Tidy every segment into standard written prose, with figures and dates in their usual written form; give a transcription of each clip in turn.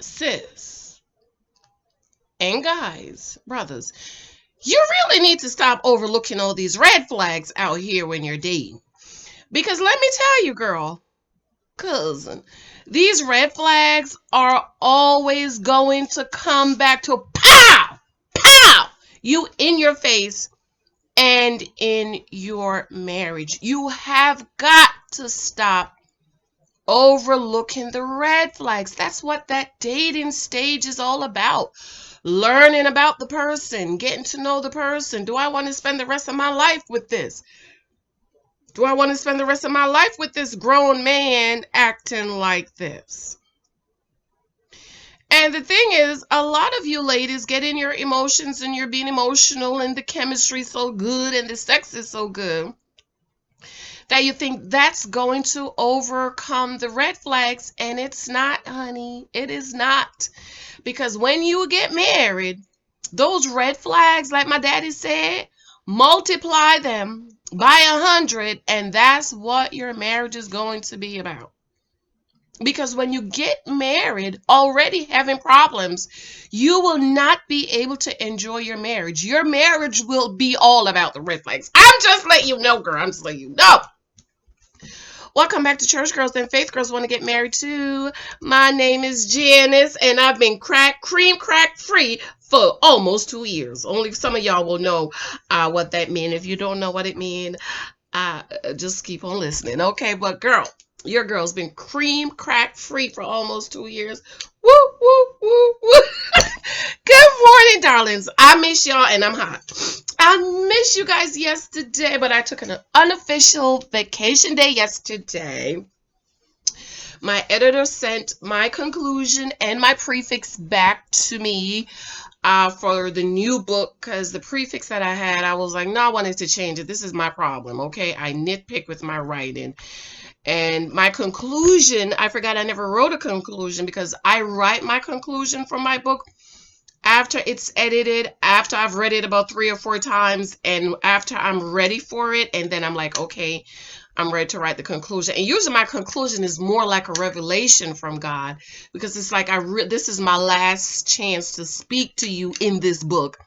sis and guys, brothers, you really need to stop overlooking all these red flags out here when you're dating. Because let me tell you, girl, cousin, these red flags are always going to come back to pow, pow, you in your face and in your marriage. You have got to stop overlooking the red flags. That's what that dating stage is all about. Learning about the person, getting to know the person. Do I want to spend the rest of my life with this? Do I want to spend the rest of my life with this grown man acting like this? And the thing is, a lot of you ladies get in your emotions and you're being emotional and the chemistry so good and the sex is so good that you think that's going to overcome the red flags, and it's not, honey. It is not. Because when you get married, those red flags, like my daddy said, multiply them by 100, and that's what your marriage is going to be about. Because when you get married already having problems, you will not be able to enjoy your marriage. Your marriage will be all about the red flags. I'm just letting you know, girl. I'm just letting you know. Welcome back to Church Girls and Faith Girls Want to Get Married Too. My name is Janice, and I've been cream crack free for almost 2 years. Only some of y'all will know what that means. If you don't know what it means, just keep on listening, okay? But girl, your girl's been cream crack free for almost 2 years. Woo, woo, woo, woo. Good morning, darlings. I miss y'all, and I'm hot. I miss you guys yesterday, but I took an unofficial vacation day yesterday. My editor sent my conclusion and my prefix back to me for the new book, because the prefix that I had, I was like, no, I wanted to change it. This is my problem, okay? I nitpick with my writing. And my conclusion, I forgot I never wrote a conclusion, because I write my conclusion for my book after it's edited, after I've read it about 3 or 4 times, and after I'm ready for it, and then I'm like, okay, I'm ready to write the conclusion. And usually my conclusion is more like a revelation from God, because it's like this is my last chance to speak to you in this book.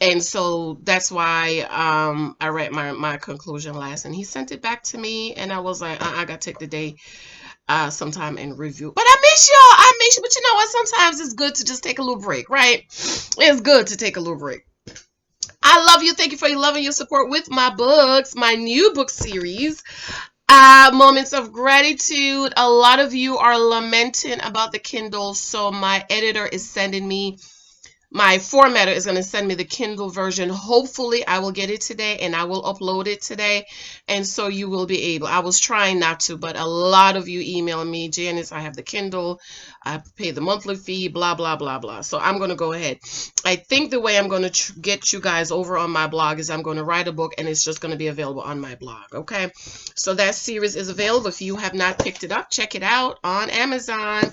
And so that's why I read my conclusion last, and he sent it back to me, and I was like, I gotta take the day sometime and review. But I miss y'all. I miss you. But you know what? Sometimes it's good to just take a little break, right? It's good to take a little break. I love you. Thank you for your love and your support with my books, my new book series, Moments of Gratitude. A lot of you are lamenting about the Kindle, so my editor is sending me, my formatter is going to send me the Kindle version. Hopefully I will get it today, and I will upload it today, and so you will be able. I was trying not to, but a lot of you emailing me, Janice, I have the Kindle, I pay the monthly fee, blah blah blah blah. So I'm going to go ahead. I think the way I'm going to get you guys over on my blog is I'm going to write a book, and it's just going to be available on my blog, okay? So that series is available. If you have not picked it up, check it out on Amazon.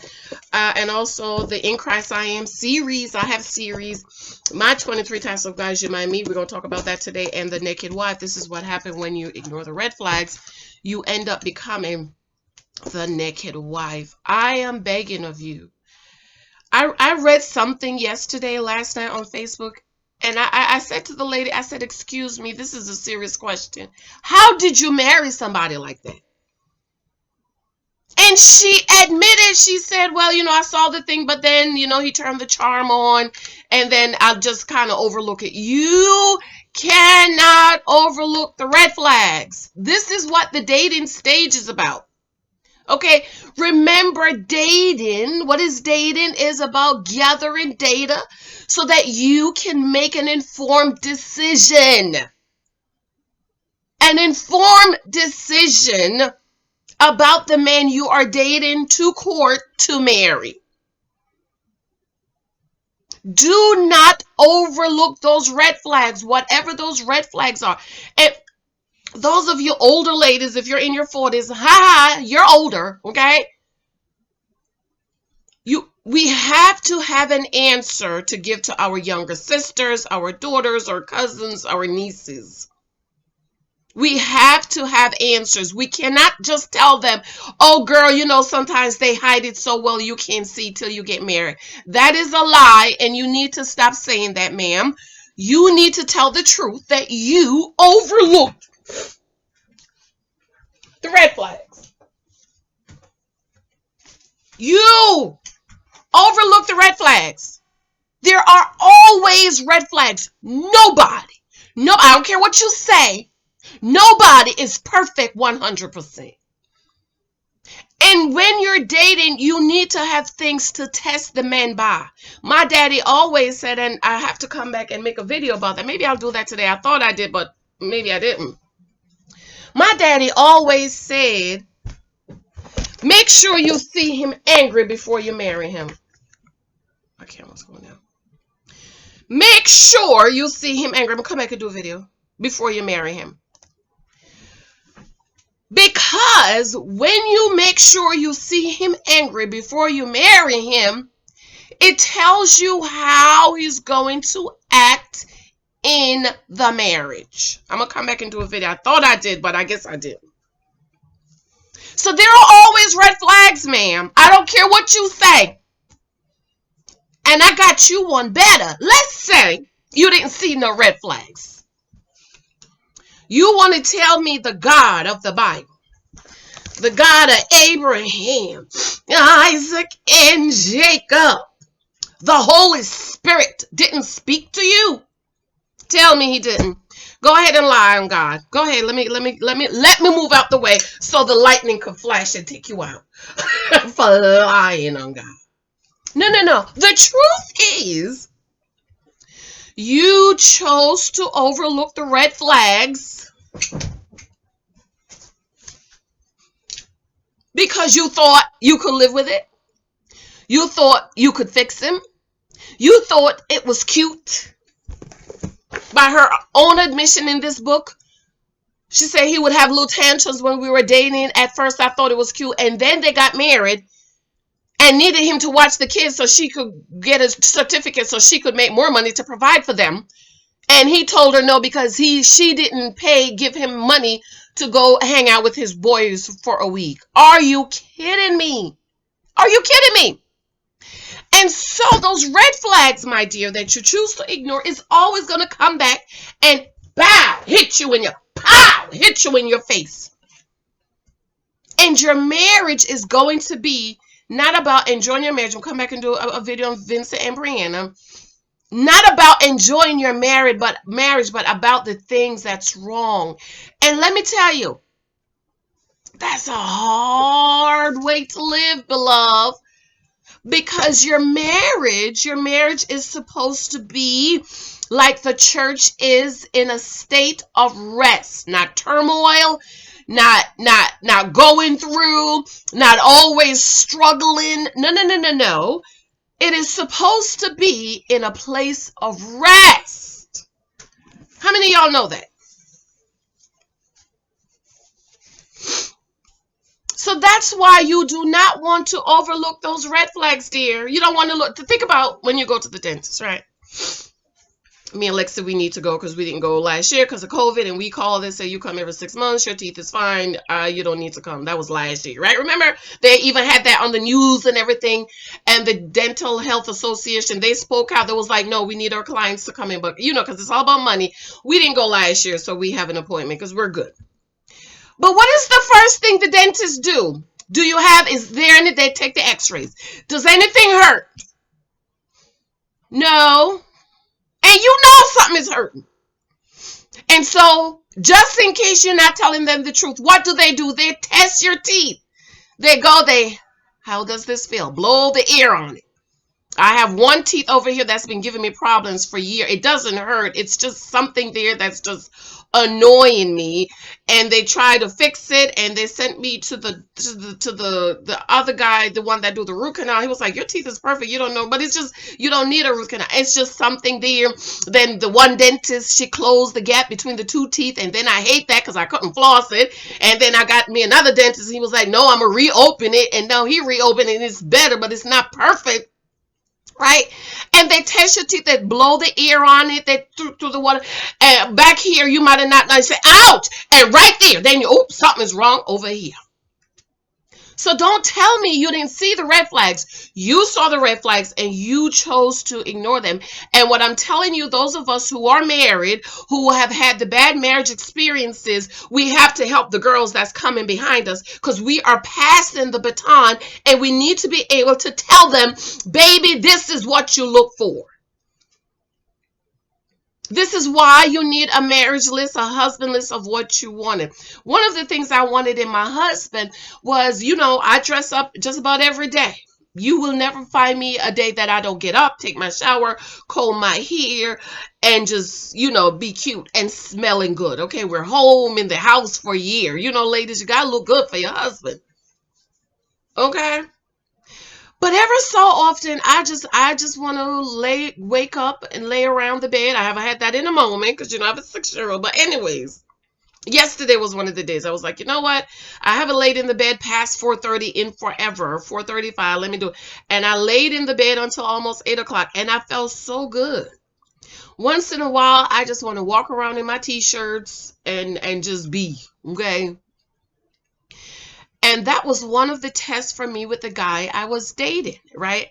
And also the In Christ I Am series. I have series, my 23 Types of Guys You Might Meet. We're going to talk about that today. And the Naked Wife. This is what happened when you ignore the red flags. You end up becoming the naked wife. I am begging of you. I read something last night on Facebook, and I said to the lady, I said, excuse me, this is a serious question. How did you marry somebody like that? And she admitted, she said, well, I saw the thing, but then, he turned the charm on, and then I just kind of overlook it. You cannot overlook the red flags. This is what the dating stage is about. Okay, remember, dating, what is dating? Is about gathering data so that you can make an informed decision. An informed decision about the man you are dating to court to marry. Do not overlook those red flags, whatever those red flags are. And those of you older ladies, if you're in your 40s, you're older, okay? We have to have an answer to give to our younger sisters, our daughters, our cousins, our nieces. We have to have answers. We cannot just tell them, oh girl, you know, sometimes they hide it so well you can't see till you get married. That is a lie, and you need to stop saying that, ma'am. You need to tell the truth that you overlooked the red flags. You overlook the red flags. There are always red flags. Nobody, no, I don't care what you say, nobody is perfect 100%. And when you're dating, you need to have things to test the man by. My daddy always said, and I have to come back and make a video about that. Maybe I'll do that today. I thought I did, but maybe I didn't. My daddy always said, make sure you see him angry before you marry him. My camera's going down. Make sure you see him angry. I'm going to come back and do a video before you marry him. Because when you make sure you see him angry before you marry him, it tells you how he's going to act in the marriage. I'm going to come back and do a video. I thought I did, but I guess I didn't. So there are always red flags, ma'am. I don't care what you say. And I got you one better. Let's say you didn't see no red flags. You want to tell me the God of the Bible, the God of Abraham, Isaac, and Jacob, the Holy Spirit didn't speak to you? Tell me he didn't. Go ahead and lie on God. Go ahead. Let me move out the way so the lightning could flash and take you out for lying on God. No. The truth is, you chose to overlook the red flags because you thought you could live with it. You thought you could fix him. You thought it was cute. By her own admission in this book, she said he would have little tantrums when we were dating. At first, I thought it was cute. And then they got married and needed him to watch the kids so she could get a certificate so she could make more money to provide for them. And he told her no because she didn't give him money to go hang out with his boys for a week. Are you kidding me? Are you kidding me? And so those red flags, my dear, that you choose to ignore is always going to come back and hit you in your face. And your marriage is going to be not about enjoying your marriage. We'll come back and do a video on Vincent and Brianna. Not about enjoying your marriage, but about the things that's wrong. And let me tell you, that's a hard way to live, beloved. Because your marriage is supposed to be like the church is, in a state of rest, not turmoil, not going through, not always struggling. No. It is supposed to be in a place of rest. How many of y'all know that? So that's why you do not want to overlook those red flags, dear. You don't want to think about when you go to the dentist, right? Me and Lexa, we need to go because we didn't go last year because of COVID, and we called and say you come every 6 months, your teeth is fine, you don't need to come. That was last year, right? Remember, they even had that on the news and everything, and the Dental Health Association, they spoke out. They was like, no, we need our clients to come in, but because it's all about money. We didn't go last year, so we have an appointment because we're good. But what is the first thing the dentists do? Is there any, they take the x-rays. Does anything hurt? No. And you know something is hurting. And so, just in case you're not telling them the truth, what do? They test your teeth. How does this feel? Blow the air on it. I have one teeth over here that's been giving me problems for years. It doesn't hurt. It's just something there that's just annoying me, and they try to fix it, and they sent me to the other guy, the one that do the root canal. He was like, your teeth is perfect, you don't know, but it's just, you don't need a root canal, it's just something there. Then the one dentist, she closed the gap between the two teeth, and then I hate that because I couldn't floss it. And then I got me another dentist, he was like, no, I'm gonna reopen it. And now he reopened it and it's better, but it's not perfect. right? And they test your teeth, they blow the air on it, they through the water, and back here you might have not done. Say, ouch, and right there, then you, oops, something's wrong over here. So don't tell me you didn't see the red flags. You saw the red flags and you chose to ignore them. And what I'm telling you, those of us who are married, who have had the bad marriage experiences, we have to help the girls that's coming behind us, because we are passing the baton and we need to be able to tell them, baby, this is what you look for. This is why you need a marriage list, a husband list of what you wanted. One of the things I wanted in my husband was, I dress up just about every day. You will never find me a day that I don't get up, take my shower, comb my hair, and just, be cute and smelling good. Okay, we're home in the house for a year. Ladies, you gotta look good for your husband. Okay? But ever so often, I just want to wake up and lay around the bed. I haven't had that in a moment because I have a 6-year-old. But anyways, yesterday was one of the days I was like, you know what? I haven't laid in the bed past 4:30 in forever. 4:35. Let me do it. And I laid in the bed until almost 8 o'clock, and I felt so good. Once in a while, I just want to walk around in my t-shirts and just be okay. And that was one of the tests for me with the guy I was dating, right?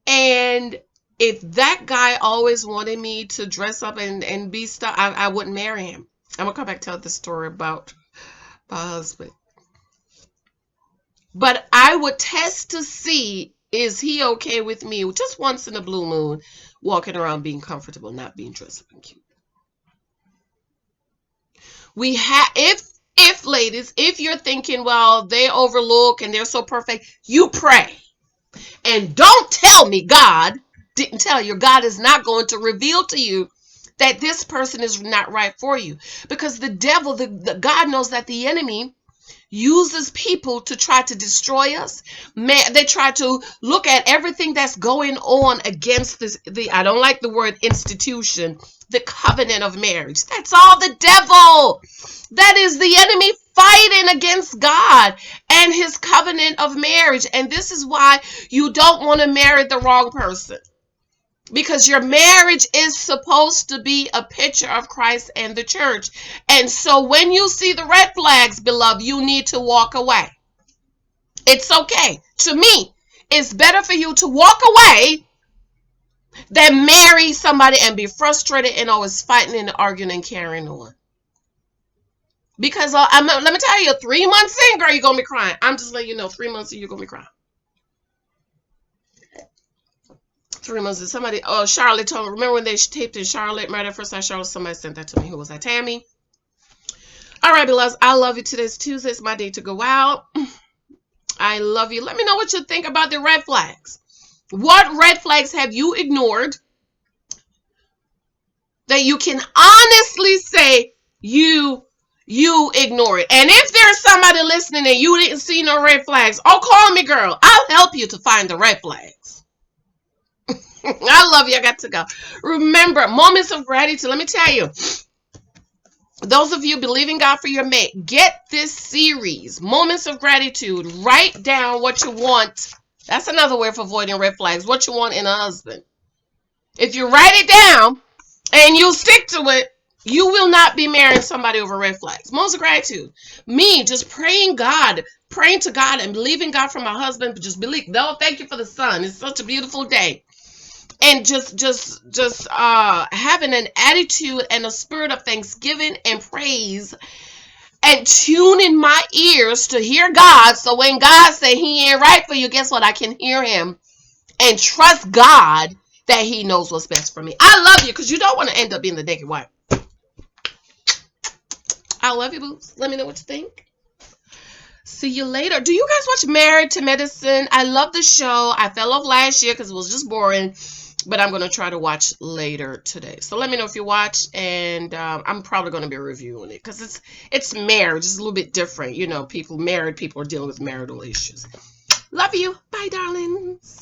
And if that guy always wanted me to dress up and be stuff, I wouldn't marry him. I'm gonna come back and tell the story about my husband. But I would test to see, is he okay with me just once in a blue moon walking around being comfortable, not being dressed up and cute. We have, if ladies, if you're thinking, well, they overlook and they're so perfect, you pray. And don't tell me God didn't tell you. God is not going to reveal to you that this person is not right for you. Because the devil, God knows that the enemy uses people to try to destroy us. They try to look at everything that's going on against this. I don't like the word institution, the covenant of marriage. That's all the devil. That is the enemy fighting against God and his covenant of marriage. And this is why you don't want to marry the wrong person. Because your marriage is supposed to be a picture of Christ and the church. And so when you see the red flags, beloved, you need to walk away. It's okay. To me, it's better for you to walk away than marry somebody and be frustrated and always fighting and arguing and carrying on. Because let me tell you, 3 months in, girl, you're going to be crying. I'm just letting you know, 3 months in, you're going to be crying. 3 months in. Somebody, Charlotte told me, remember when they taped in Charlotte, right at first I Charlotte, somebody sent that to me. Who was that? Tammy? All right, beloveds, I love you. Today's Tuesday. It's my day to go out. I love you. Let me know what you think about the red flags. What red flags have you ignored that you can honestly say you ignore it? And if there's somebody listening and you didn't see no red flags, call me, girl. I'll help you to find the red flags. I love you. I got to go. Remember, moments of gratitude. Let me tell you, those of you believing God for your mate, get this series, Moments of Gratitude. Write down what you want. That's another way of avoiding red flags. What you want in a husband. If you write it down and you stick to it, you will not be marrying somebody over red flags. Moments of gratitude. Me just praying to God and believing God for my husband. Just believe. No, thank you for the sun. It's such a beautiful day. And just having an attitude and a spirit of thanksgiving and praise, and tuning my ears to hear God. So when God say he ain't right for you, guess what? I can hear him and trust God that he knows what's best for me. I love you, because you don't want to end up being the naked wife. I love you, boots. Let me know what you think. See you later. Do you guys watch Married to Medicine? I love the show. I fell off last year because it was just boring. But I'm going to try to watch later today. So let me know if you watch. And I'm probably going to be reviewing it. Because it's marriage. It's a little bit different. Married people are dealing with marital issues. Love you. Bye, darlings.